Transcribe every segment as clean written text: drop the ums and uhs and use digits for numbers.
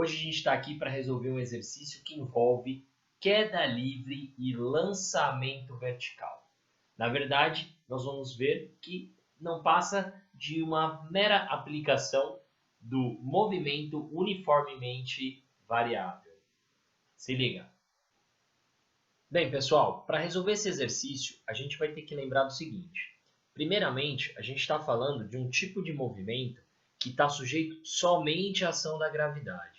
Hoje a gente está aqui para resolver um exercício que envolve queda livre e lançamento vertical. Na verdade, nós vamos ver que não passa de uma mera aplicação do movimento uniformemente variável. Se liga. Bem, pessoal, para resolver esse exercício, a gente vai ter que lembrar do seguinte. Primeiramente, a gente está falando de um tipo de movimento que está sujeito somente à ação da gravidade.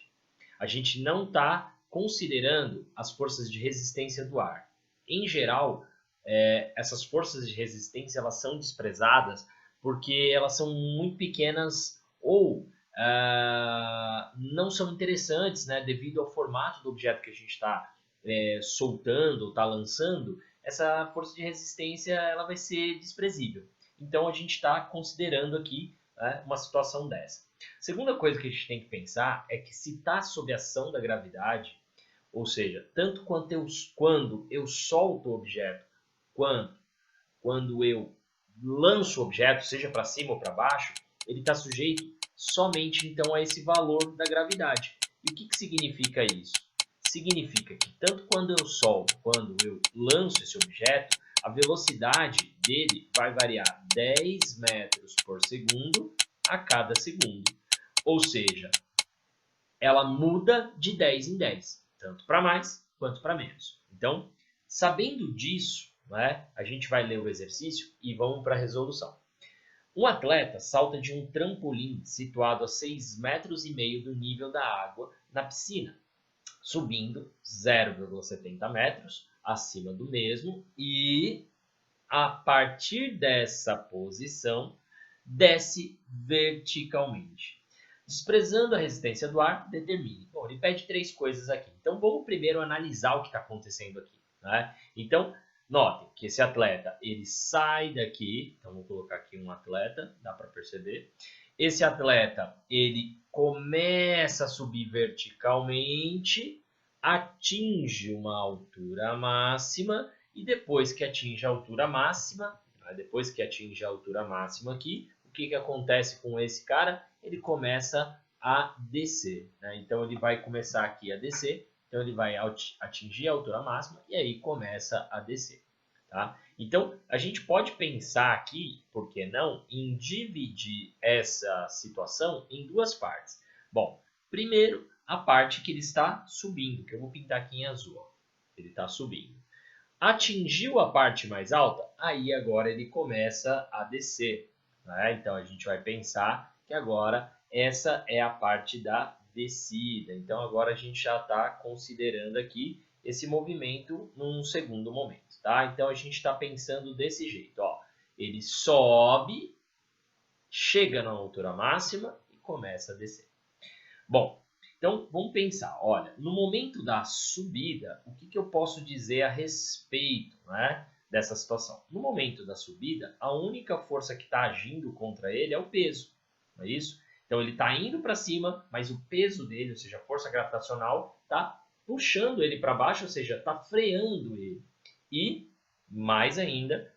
A gente não está considerando as forças de resistência do ar. Em geral, essas forças de resistência elas são desprezadas porque elas são muito pequenas ou não são interessantes, né, devido ao formato do objeto que a gente está soltando ou está lançando. Essa força de resistência ela vai ser desprezível. Então a gente está considerando aqui uma situação dessa. Segunda coisa que a gente tem que pensar é que se está sob ação da gravidade, ou seja, tanto quando eu solto o objeto, quando eu lanço o objeto, seja para cima ou para baixo, ele está sujeito somente então a esse valor da gravidade. E o que significa isso? Significa que tanto quando eu solto, quando eu lanço esse objeto, a velocidade dele vai variar 10 metros por segundo a cada segundo. Ou seja, ela muda de 10 em 10, tanto para mais quanto para menos. Então, sabendo disso, a gente vai ler o exercício e vamos para a resolução. Um atleta salta de um trampolim situado a 6,5 metros do nível da água na piscina, subindo 0,70 metros acima do mesmo e, a partir dessa posição, desce verticalmente. Desprezando a resistência do ar, determine. Bom, ele pede 3 coisas aqui. Então, vamos primeiro analisar o que está acontecendo aqui. Então, notem que esse atleta, ele sai daqui. Então, vou colocar aqui um atleta, dá para perceber. Esse atleta, ele começa a subir verticalmente, atinge uma altura máxima e depois que atinge a altura máxima, aqui, o que acontece com esse cara? Ele começa a descer. Então, ele vai começar aqui a descer. Então, ele vai atingir a altura máxima e aí começa a descer. Tá? Então, a gente pode pensar aqui, por que não, em dividir essa situação em 2 partes. Bom, primeiro, a parte que ele está subindo, que eu vou pintar aqui em azul. Ó. Ele está subindo. Atingiu a parte mais alta, aí agora ele começa a descer. Então, a gente vai pensar que agora essa é a parte da descida. Então, agora a gente já está considerando aqui esse movimento num segundo momento. Tá? Então, a gente está pensando desse jeito. Ó. Ele sobe, chega na altura máxima e começa a descer. Bom, então vamos pensar. Olha, no momento da subida, o que eu posso dizer a respeito dessa situação? No momento da subida, a única força que está agindo contra ele é o peso. Não é isso? Então, ele está indo para cima, mas o peso dele, ou seja, a força gravitacional, está puxando ele para baixo, ou seja, está freando ele. E, mais ainda,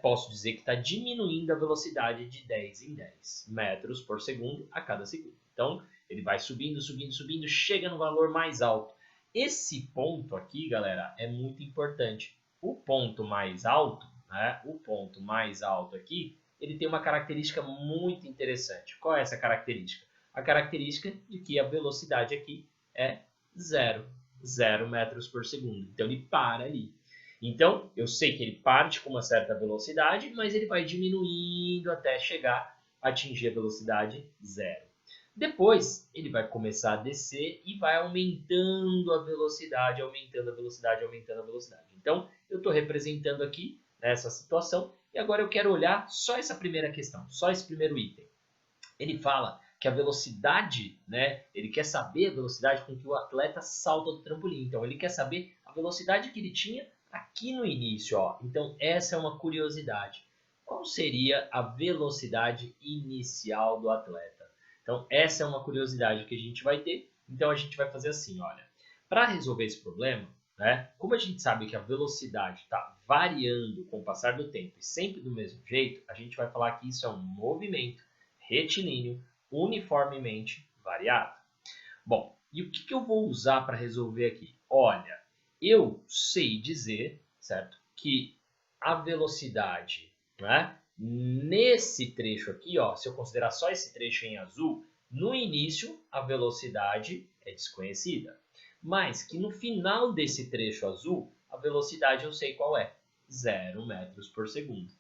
posso dizer que está diminuindo a velocidade de 10 em 10 metros por segundo a cada segundo. Então, ele vai subindo, subindo, subindo, chega no valor mais alto. Esse ponto aqui, galera, é muito importante. O ponto mais alto, aqui, ele tem uma característica muito interessante. Qual é essa característica? A característica de que a velocidade aqui é 0 metros por segundo. Então, ele para ali. Então, eu sei que ele parte com uma certa velocidade, mas ele vai diminuindo até chegar a atingir a velocidade 0. Depois, ele vai começar a descer e vai aumentando a velocidade, aumentando a velocidade, aumentando a velocidade. Então, eu estou representando aqui nessa situação e agora eu quero olhar só essa primeira questão, só esse primeiro item. Ele fala que a velocidade, ele quer saber a velocidade com que o atleta salta do trampolim. Então, ele quer saber a velocidade que ele tinha aqui no início. Ó. Então, essa é uma curiosidade. Qual seria a velocidade inicial do atleta? Então, essa é uma curiosidade que a gente vai ter. Então, a gente vai fazer assim, olha. Para resolver esse problema, como a gente sabe que a velocidade está variando com o passar do tempo e sempre do mesmo jeito, a gente vai falar que isso é um movimento retilíneo uniformemente variado. Bom, E o que eu vou usar para resolver aqui? Olha, eu sei dizer, certo, que a velocidade, né, nesse trecho aqui, ó, se eu considerar só esse trecho em azul, no início a velocidade é desconhecida, mas que no final desse trecho azul, a velocidade eu sei qual é, 0 metros por segundo.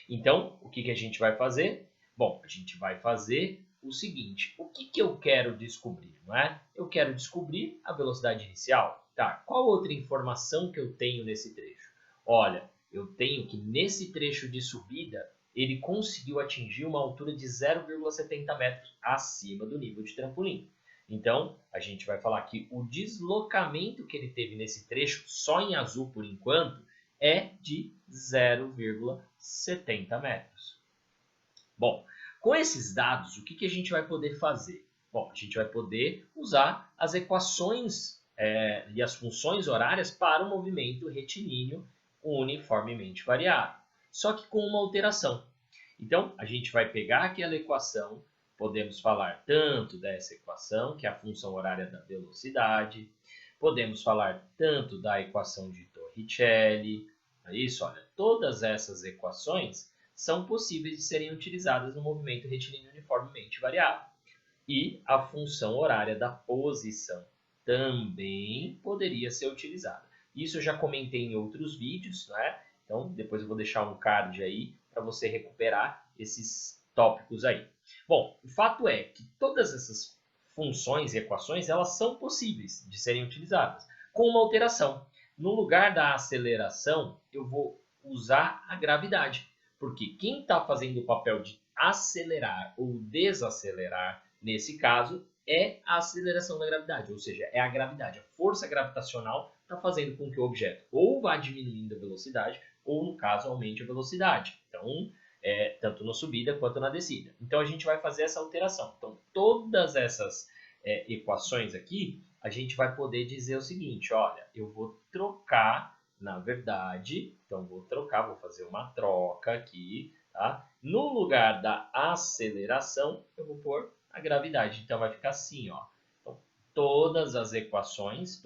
Então, o que a gente vai fazer? Bom, a gente vai fazer o seguinte, o que eu quero descobrir, não é? Eu quero descobrir a velocidade inicial. Tá, qual outra informação que eu tenho nesse trecho? Olha, eu tenho que nesse trecho de subida, ele conseguiu atingir uma altura de 0,70 metros acima do nível de trampolim. Então, a gente vai falar que o deslocamento que ele teve nesse trecho, só em azul por enquanto, é de 0,70 metros. Bom, com esses dados, o que a gente vai poder fazer? Bom, a gente vai poder usar as equações e as funções horárias para o movimento retilíneo uniformemente variado, só que com uma alteração. Então, a gente vai pegar aquela equação, podemos falar tanto dessa equação, que é a função horária da velocidade, podemos falar tanto da equação de Torricelli, é isso, olha, todas essas equações são possíveis de serem utilizadas no movimento retilíneo uniformemente variado. E a função horária da posição também poderia ser utilizada. Isso eu já comentei em outros vídeos, né? Então depois eu vou deixar um card aí para você recuperar esses tópicos aí. Bom, o fato é que todas essas funções e equações elas são possíveis de serem utilizadas, com uma alteração. No lugar da aceleração, eu vou usar a gravidade, porque quem está fazendo o papel de acelerar ou desacelerar, nesse caso, é a aceleração da gravidade, ou seja, é a gravidade. A força gravitacional está fazendo com que o objeto ou vá diminuindo a velocidade, ou, no caso, aumente a velocidade. Então, tanto na subida quanto na descida. Então, a gente vai fazer essa alteração. Então, todas essas equações aqui, a gente vai poder dizer o seguinte, olha, eu vou trocar, na verdade, então vou trocar, vou fazer uma troca aqui, tá? No lugar da aceleração, eu vou pôr a gravidade. Então, vai ficar assim, ó. Então, todas as equações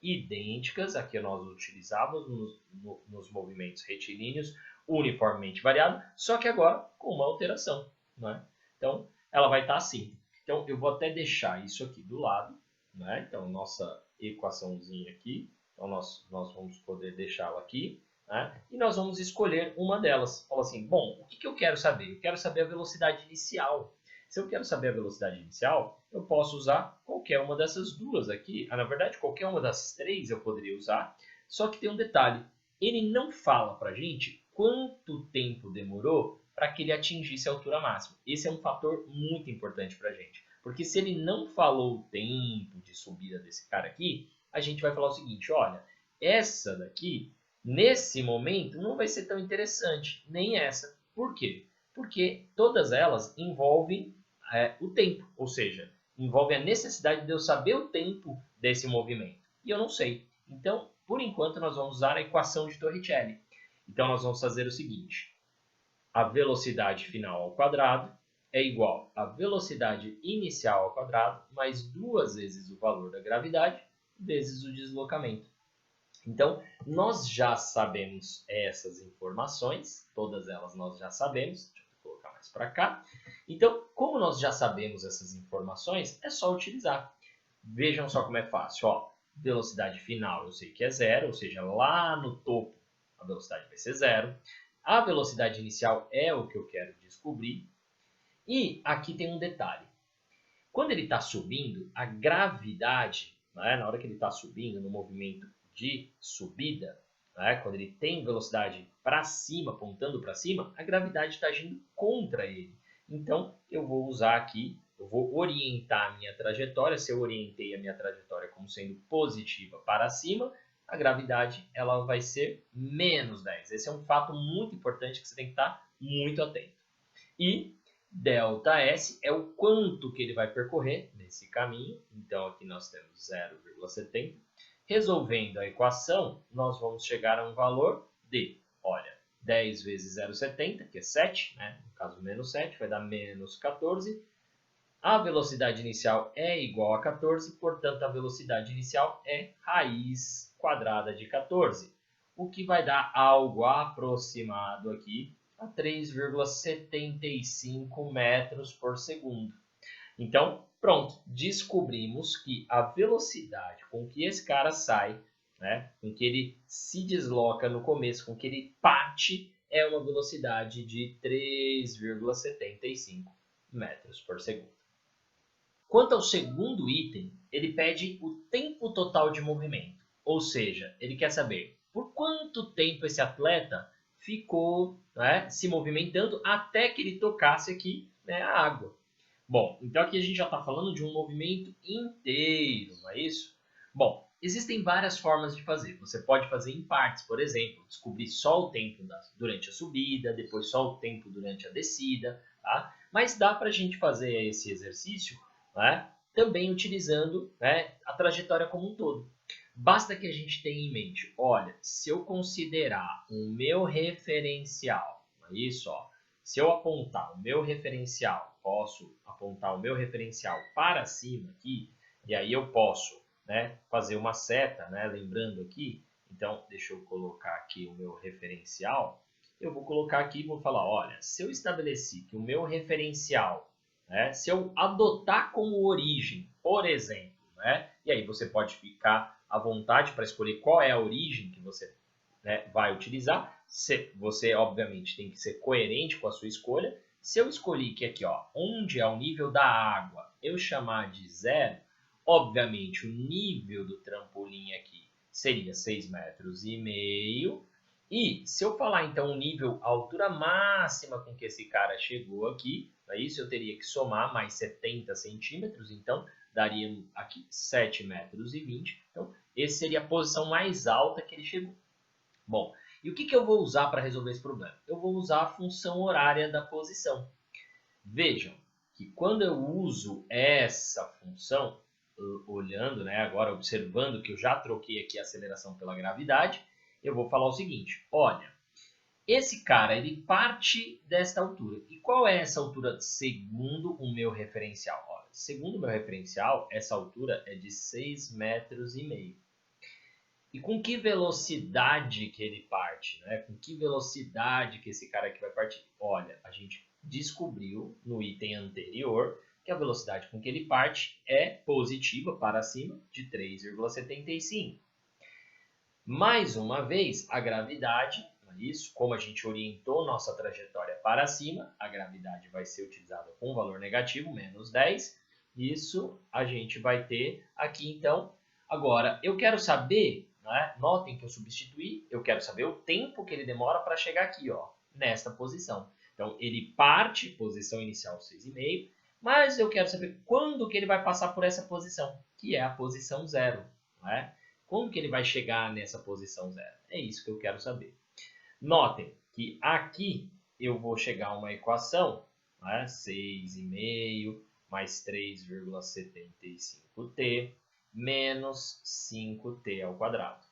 idênticas a que nós utilizávamos nos movimentos retilíneos uniformemente variado, só que agora com uma alteração, né? Então, ela vai estar assim. Então, eu vou até deixar isso aqui do lado, né? Então, nossa equaçãozinha aqui, então nós vamos poder deixá-la aqui, né? E nós vamos escolher uma delas. Fala assim, bom, o que eu quero saber? Eu quero saber a velocidade inicial. Se eu quero saber a velocidade inicial, eu posso usar qualquer uma dessas duas aqui. Na verdade, qualquer uma das três eu poderia usar, só que tem um detalhe. Ele não fala para a gente quanto tempo demorou para que ele atingisse a altura máxima. Esse é um fator muito importante para a gente, porque se ele não falou o tempo de subida desse cara aqui, a gente vai falar o seguinte, olha, essa daqui, nesse momento, não vai ser tão interessante, nem essa. Por quê? Porque todas elas envolvem o tempo, ou seja, envolvem a necessidade de eu saber o tempo desse movimento, e eu não sei. Então, por enquanto, nós vamos usar a equação de Torricelli. Então, nós vamos fazer o seguinte, a velocidade final ao quadrado é igual à velocidade inicial ao quadrado mais 2 vezes o valor da gravidade vezes o deslocamento. Então, nós já sabemos essas informações, todas elas nós já sabemos, deixa eu colocar mais para cá. Então, como nós já sabemos essas informações, é só utilizar. Vejam só como é fácil, ó. Velocidade final eu sei que é zero, ou seja, lá no topo a velocidade vai ser zero. A velocidade inicial é o que eu quero descobrir. E aqui tem um detalhe. Quando ele está subindo, a gravidade, né, na hora que ele está subindo, no movimento de subida, né, quando ele tem velocidade para cima, apontando para cima, a gravidade está agindo contra ele. Então, eu vou usar aqui, eu vou orientar a minha trajetória. Se eu orientei a minha trajetória como sendo positiva para cima, a gravidade ela vai ser menos 10. Esse é um fato muito importante que você tem que estar muito atento. E ΔS é o quanto que ele vai percorrer nesse caminho. Então, aqui nós temos 0,70. Resolvendo a equação, nós vamos chegar a um valor de, olha, 10 vezes 0,70, que é 7, né? No caso, menos 7, vai dar menos 14. A velocidade inicial é igual a 14, portanto, a velocidade inicial é raiz quadrada de 14, o que vai dar algo aproximado aqui a 3,75 metros por segundo. Então, pronto, descobrimos que a velocidade com que esse cara sai, né, com que ele se desloca no começo, com que ele parte, é uma velocidade de 3,75 metros por segundo. Quanto ao segundo item, ele pede o tempo total de movimento, ou seja, ele quer saber por quanto tempo esse atleta ficou, né, se movimentando até que ele tocasse aqui, né, a água. Bom, então aqui a gente já está falando de um movimento inteiro, não é isso? Bom, existem várias formas de fazer. Você pode fazer em partes, por exemplo, descobrir só o tempo durante a subida, depois só o tempo durante a descida, tá? Mas dá para a gente fazer esse exercício, né, também utilizando, né, a trajetória como um todo. Basta que a gente tenha em mente, olha, se eu considerar o meu referencial, não é isso, ó, se eu apontar o meu referencial, posso apontar o meu referencial para cima aqui, e aí eu posso, né, fazer uma seta, né, lembrando aqui, então deixa eu colocar aqui o meu referencial, eu vou colocar aqui e vou falar, olha, se eu estabeleci que o meu referencial, né, se eu adotar como origem, por exemplo, né, e aí você pode ficar à vontade para escolher qual é a origem que você, né, vai utilizar. Você, obviamente, tem que ser coerente com a sua escolha. Se eu escolhi que aqui, ó, onde é o nível da água, eu chamar de 0, obviamente o nível do trampolim aqui seria 6,5 metros. E se eu falar então o nível, a altura máxima com que esse cara chegou aqui, para isso eu teria que somar mais 70 centímetros, então daria aqui 7,20 metros. Então, essa seria a posição mais alta que ele chegou. Bom, e o que eu vou usar para resolver esse problema? Eu vou usar a função horária da posição. Vejam que quando eu uso essa função, olhando, né, agora observando que eu já troquei aqui a aceleração pela gravidade, eu vou falar o seguinte, olha, esse cara ele parte desta altura. E qual é essa altura segundo o meu referencial? Olha, segundo o meu referencial, essa altura é de 6,5 metros. E com que velocidade que ele parte, né? Com que velocidade que esse cara aqui vai partir? Olha, a gente descobriu no item anterior que a velocidade com que ele parte é positiva para cima de 3,75. Mais uma vez, a gravidade, isso, como a gente orientou nossa trajetória para cima, a gravidade vai ser utilizada com valor negativo, menos 10. Isso a gente vai ter aqui, então. Agora, eu quero saber, né, notem que eu substituí, eu quero saber o tempo que ele demora para chegar aqui, ó, nesta posição. Então, ele parte, posição inicial 6,5, mas eu quero saber quando que ele vai passar por essa posição, que é a posição 0, não é? Como que ele vai chegar nessa posição 0? É isso que eu quero saber. Notem que aqui eu vou chegar a uma equação, né? 6,5 mais 3,75t menos 5t ao quadrado.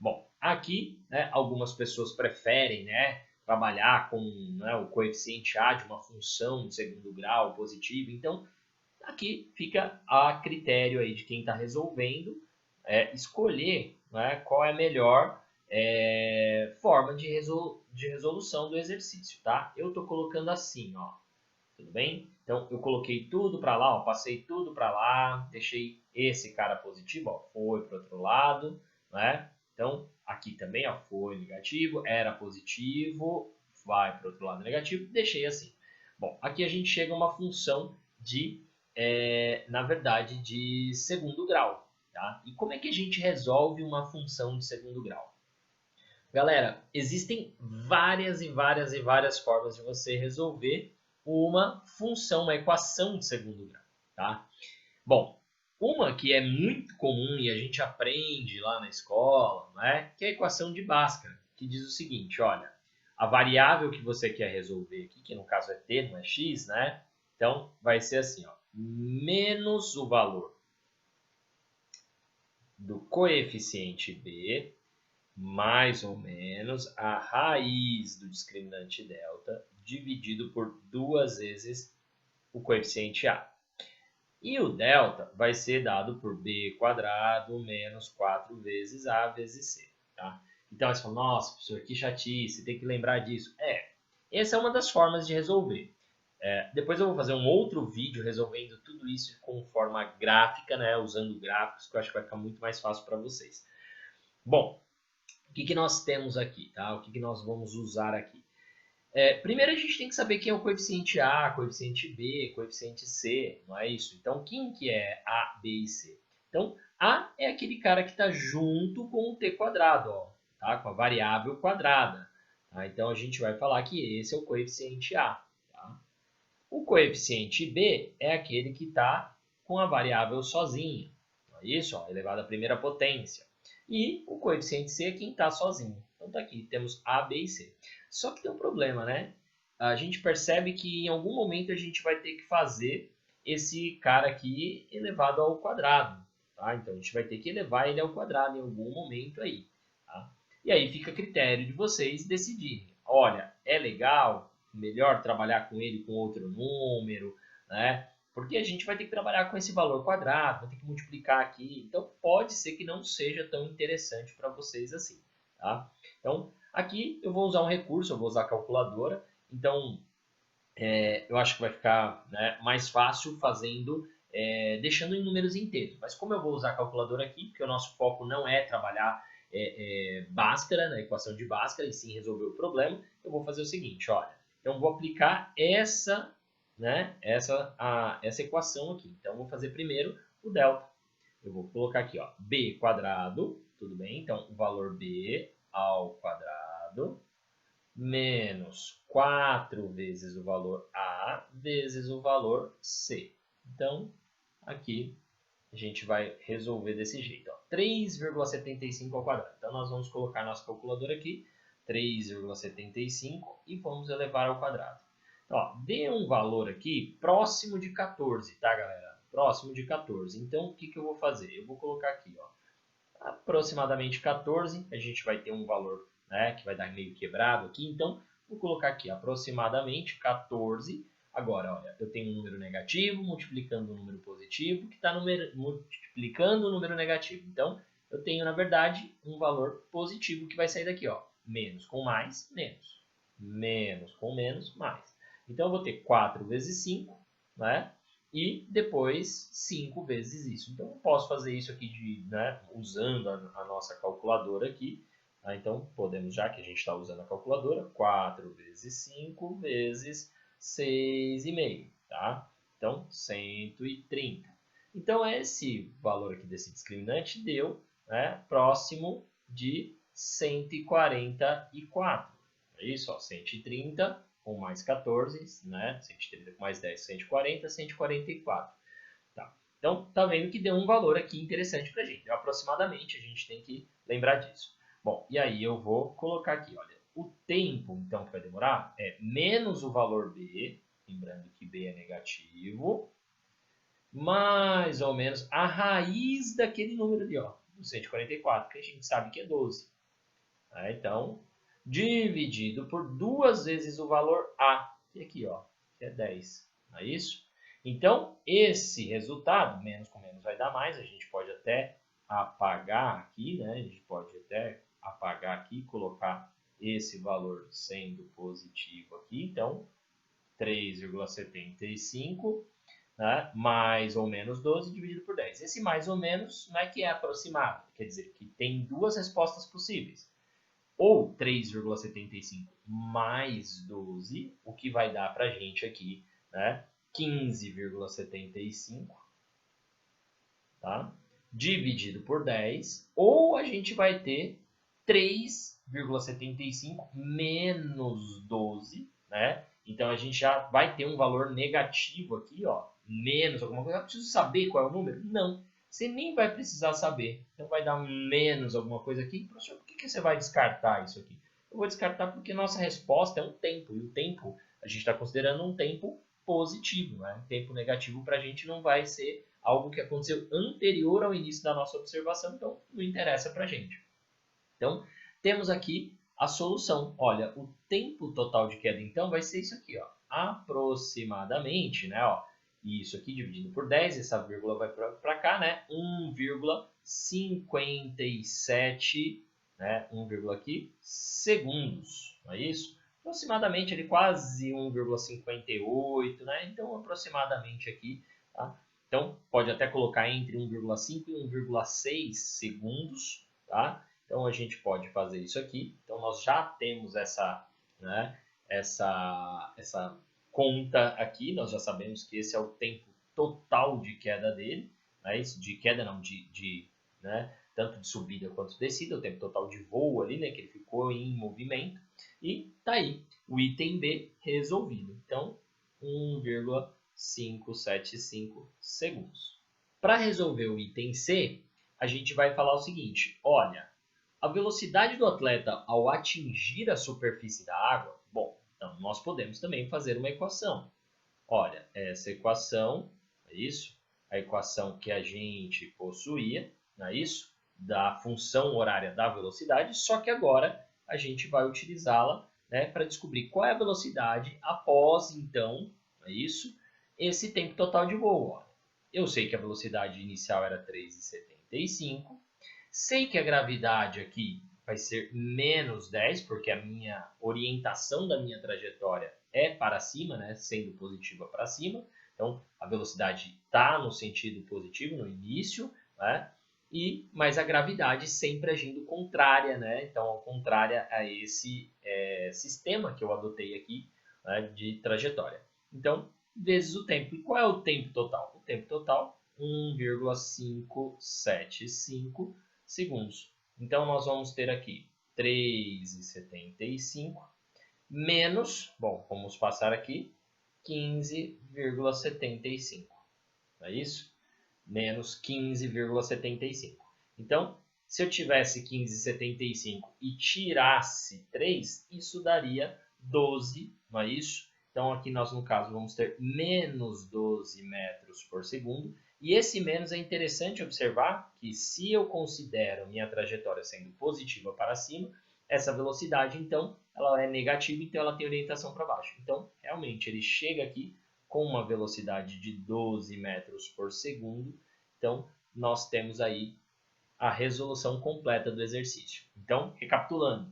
Bom, aqui, né, algumas pessoas preferem, né, trabalhar com, né, o coeficiente a de uma função de segundo grau positivo. Então, aqui fica a critério aí de quem está resolvendo escolher, né, qual é a melhor forma de resolução do exercício, tá? Eu estou colocando assim, ó, tudo bem? Então, eu coloquei tudo para lá, ó, passei tudo para lá, deixei esse cara positivo, ó, foi para o outro lado, né? Então, aqui também, ó, foi negativo, era positivo, vai para o outro lado negativo, deixei assim. Bom, aqui a gente chega a uma função de, na verdade, de segundo grau. Tá? E como é que a gente resolve uma função de segundo grau? Galera, existem várias formas de você resolver uma função, uma equação de segundo grau. Tá? Bom, uma que é muito comum e a gente aprende lá na escola, né, que é a equação de Bhaskara, que diz o seguinte, olha, a variável que você quer resolver aqui, que no caso é t, não é x, né? Então, vai ser assim, ó, menos o valor do coeficiente b, mais ou menos a raiz do discriminante delta, dividido por 2 vezes o coeficiente a. E o delta vai ser dado por b quadrado menos 4 vezes a vezes c. Tá? Então, você fala, nossa, professor, que chatice, tem que lembrar disso. Essa é uma das formas de resolver. Depois eu vou fazer um outro vídeo resolvendo tudo isso com forma gráfica, né, usando gráficos, que eu acho que vai ficar muito mais fácil para vocês. Bom, o que nós temos aqui? Tá? O que nós vamos usar aqui? Primeiro a gente tem que saber quem é o coeficiente A, coeficiente B, coeficiente C, não é isso? Então, quem que é A, B e C? Então, A é aquele cara que está junto com o t quadrado, ó, tá? Com a variável quadrada. Tá? Então, a gente vai falar que esse é o coeficiente A. Tá? O coeficiente B é aquele que está com a variável sozinha. Não é isso? Ó, elevado à primeira potência. E o coeficiente C é quem está sozinho. Então, tá aqui, temos A, B e C. Só que tem um problema, né? A gente percebe que em algum momento a gente vai ter que fazer esse cara aqui elevado ao quadrado. Tá? Então, a gente vai ter que elevar ele ao quadrado em algum momento aí. Tá? E aí fica a critério de vocês decidirem. Olha, é legal, melhor trabalhar com ele com outro número, né? Porque a gente vai ter que trabalhar com esse valor quadrado, vai ter que multiplicar aqui. Então, pode ser que não seja tão interessante para vocês assim. Tá? Então, aqui eu vou usar um recurso, eu vou usar a calculadora. Então, eu acho que vai ficar, né, mais fácil fazendo, deixando em números inteiros. Mas como eu vou usar a calculadora aqui, porque o nosso foco não é trabalhar Bhaskara, né, equação de Bhaskara, e sim resolver o problema, eu vou fazer o seguinte, olha. Então, eu vou aplicar essa equação aqui. Então, eu vou fazer primeiro o delta. Eu vou colocar aqui, ó, b quadrado, tudo bem? Então, o valor b ao quadrado menos 4 vezes o valor a vezes o valor c. Então, aqui a gente vai resolver desse jeito, 3,75 ao quadrado. Então, nós vamos colocar nossa calculadora aqui, 3,75 e vamos elevar ao quadrado. Então, ó, dê um valor aqui próximo de 14, tá, galera? Próximo de 14. Então, o que eu vou fazer? Eu vou colocar aqui, ó, aproximadamente 14. A gente vai ter um valor, né, que vai dar meio quebrado aqui. Então, vou colocar aqui aproximadamente 14. Agora, olha, eu tenho um número negativo multiplicando um número positivo, que está multiplicando o número negativo. Então, eu tenho, na verdade, um valor positivo que vai sair daqui, ó. Menos com mais, menos. Menos com menos, mais. Então, eu vou ter 4 vezes 5, né? E depois 5 vezes isso. Então, eu posso fazer isso aqui usando a nossa calculadora aqui. Tá? Então, podemos, já que a gente está usando a calculadora, 4 vezes 5 vezes 6,5. Tá? Então, 130. Então, esse valor aqui desse discriminante deu, né, próximo de 144. É isso, ó, 130 com mais 14, né? 130 com mais 10, 140, 144. Tá. Então, tá vendo que deu um valor aqui interessante pra gente. Aproximadamente, a gente tem que lembrar disso. Bom, e aí eu vou colocar aqui, olha, o tempo, então, que vai demorar é menos o valor B, lembrando que B é negativo, mais ou menos a raiz daquele número ali, ó, do 144, que a gente sabe que é 12. Então, dividido por 2 vezes o valor A, que aqui, ó, que é 10. Não é isso? Então, esse resultado, menos com menos vai dar mais, a gente pode até apagar aqui, né? A gente pode até apagar aqui, colocar esse valor sendo positivo aqui. Então, 3,75, né? Mais ou menos 12 dividido por 10. Esse mais ou menos não é que é aproximado, quer dizer que tem duas respostas possíveis. Ou 3,75 mais 12, o que vai dar para a gente aqui, né? 15,75, tá? Dividido por 10, ou a gente vai ter 3,75 menos 12, né? Então, a gente já vai ter um valor negativo aqui, ó, menos alguma coisa. Eu preciso saber qual é o número? Não. Você nem vai precisar saber. Então, vai dar menos alguma coisa aqui. Professor, por que você vai descartar isso aqui? Eu vou descartar porque nossa resposta é um tempo. E o tempo, a gente está considerando um tempo positivo. Né? Um tempo negativo para a gente não vai ser algo que aconteceu anterior ao início da nossa observação. Então, não interessa para a gente. Então, temos aqui a solução. Olha, o tempo total de queda, então, vai ser isso aqui, ó, aproximadamente, né? Ó, isso aqui dividido por 10, essa vírgula vai para cá, né? 1,57, né? 1, aqui, segundos, não é isso? Aproximadamente ali quase 1,58, né? Então aproximadamente aqui, tá? Então pode até colocar entre 1,5 e 1,6 segundos, tá? Então a gente pode fazer isso aqui. Então nós já temos essa, né? Essa conta aqui, nós já sabemos que esse é o tempo total de queda dele, né? De queda não, né? Tanto de subida quanto de descida, o tempo total de voo ali, né? Que ele ficou em movimento. E tá aí, o item B resolvido. Então, 1,575 segundos. Para resolver o item C, a gente vai falar o seguinte, olha, a velocidade do atleta ao atingir a superfície da água, bom, então nós podemos também fazer uma equação. Olha, essa equação, é isso? A equação que a gente possuía, não é isso? Da função horária da velocidade, só que agora a gente vai utilizá-la, né, para descobrir qual é a velocidade após, então, é isso? Esse tempo total de voo. Olha, eu sei que a velocidade inicial era 3,75, sei que a gravidade aqui vai ser menos 10, porque a minha orientação da minha trajetória é para cima, né, sendo positiva para cima. Então, a velocidade está no sentido positivo no início, né? Mas a gravidade sempre agindo contrária, né? Então, contrária a esse sistema que eu adotei aqui, né, de trajetória. Então, vezes o tempo. E qual é o tempo total? O tempo total, 1,575 segundos. Então, nós vamos ter aqui 3,75 menos, bom, vamos passar aqui, 15,75. Não é isso? Menos 15,75. Então, se eu tivesse 15,75 e tirasse 3, isso daria 12, não é isso? Então, aqui nós, no caso, vamos ter menos 12 metros por segundo. E esse menos é interessante observar que se eu considero minha trajetória sendo positiva para cima, essa velocidade, então, ela é negativa, então ela tem orientação para baixo. Então, realmente, ele chega aqui com uma velocidade de 12 metros por segundo. Então, nós temos aí a resolução completa do exercício. Então, recapitulando,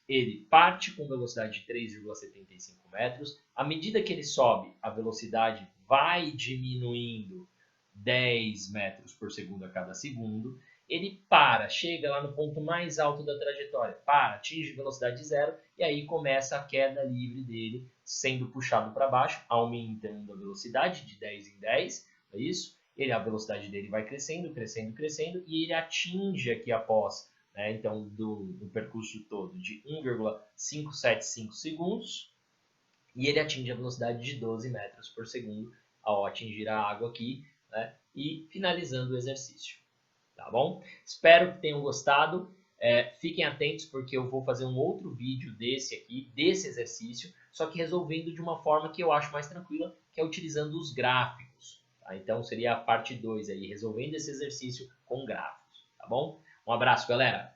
ele parte com velocidade de 3,75 metros. À medida que ele sobe, a velocidade vai diminuindo 10 metros por segundo a cada segundo. Ele para, chega lá no ponto mais alto da trajetória, atinge velocidade zero e aí começa a queda livre dele sendo puxado para baixo, aumentando a velocidade de 10 em 10, é isso? A velocidade dele vai crescendo, crescendo, crescendo e ele atinge aqui após, né, então, do percurso todo de 1,575 segundos e ele atinge a velocidade de 12 metros por segundo ao atingir a água aqui, né, e finalizando o exercício. Tá bom? Espero que tenham gostado. Fiquem atentos porque eu vou fazer um outro vídeo desse aqui, desse exercício, só que resolvendo de uma forma que eu acho mais tranquila, que é utilizando os gráficos. Tá? Então seria a parte 2 aí, resolvendo esse exercício com gráficos. Tá bom? Um abraço, galera!